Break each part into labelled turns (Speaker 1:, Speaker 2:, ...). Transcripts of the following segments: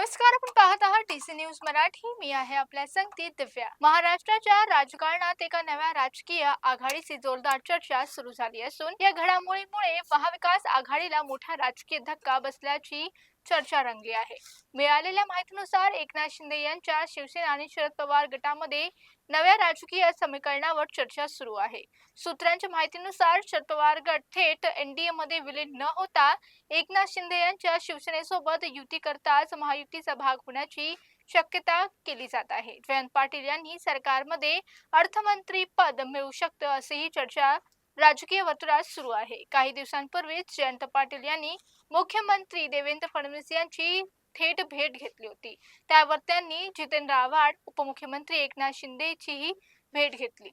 Speaker 1: नमस्कार, आपण पाहत आहात टीसी न्यूज मराठी. मी आहे आपल्या संगती दिव्या. महाराष्ट्राच्या राजकारणात एका नव्या राजकीय आघाडीची जोरदार चर्चा सुरू झाली असून या घडामोडीमुळे महाविकास आघाडीला मोठा राजकीय धक्का बसल्याची चर्चा रंगली आहे. मिळालेल्या माहितीनुसार एकनाथ शिंदे यांच्या शिवसेना आणि शरद पवार गटामध्ये नव्या राजकीय समीकरणावर चर्चा सुरू आहे. सूत्रांच्या माहितीनुसार शरद पवार गट थेट एनडीए मध्ये विलीन न होता एकनाथ शिंदे यांच्या शिवसेनेसोबत युती करताच महायुतीचा भाग होण्याची शक्यता केली जात आहे. जयंत पाटील यांनी सरकारमध्ये अर्थमंत्री पद मिळू शकतं असेही चर्चा राजकीय वर्तुळात सुरू आहे. काही दिवसांपूर्वीच जयंत पाटील यांनी मुख्यमंत्री देवेंद्र फडणवीस यांची थेट भेट घेतली होती. त्यावर त्यांनी जितेंद्र आव्हाड, उपमुख्यमंत्री एकनाथ शिंदेचीही भेट घेतली.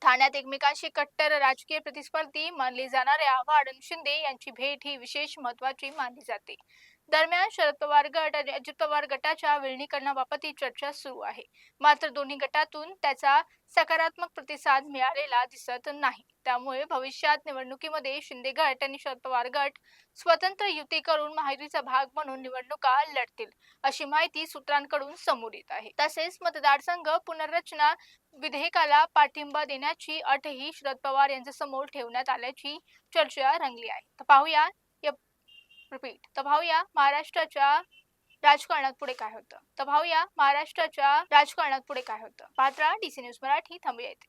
Speaker 1: ठाण्यात एकमेकांशी कट्टर राजकीय प्रतिस्पर्धी मानले जाणारे आव्हाड आणि शिंदे यांची भेट ही विशेष महत्वाची मानली जाते. दरम्यान शरद पवार गट आणि अजित पवार गटाच्या विलीनीकरणाबाबत ही चर्चा सुरू आहे. मात्र दोन्ही गटातून त्याचा सकारात्मक प्रतिसाद मिळालेला दिसत नाही. त्यामुळे भविष्यात निवडणुकीमध्ये शिंदे गट आणि शरद पवार गट स्वतंत्र युती करून महायुतीचा भाग म्हणून निवडणुका लढतील, अशी माहिती सूत्रांकडून समोर येत आहे. तसेच मतदारसंघ पुनर्रचना विधेयकाला पाठिंबा देण्याची अटही शरद पवार यांच्या समोर ठेवण्यात आल्याची चर्चा रंगली आहे. पाहूया महाराष्ट्राच्या राजकारणात पुढे काय होतं. पाहत राहा डीसी न्यूज मराठी. थांबूया इथे.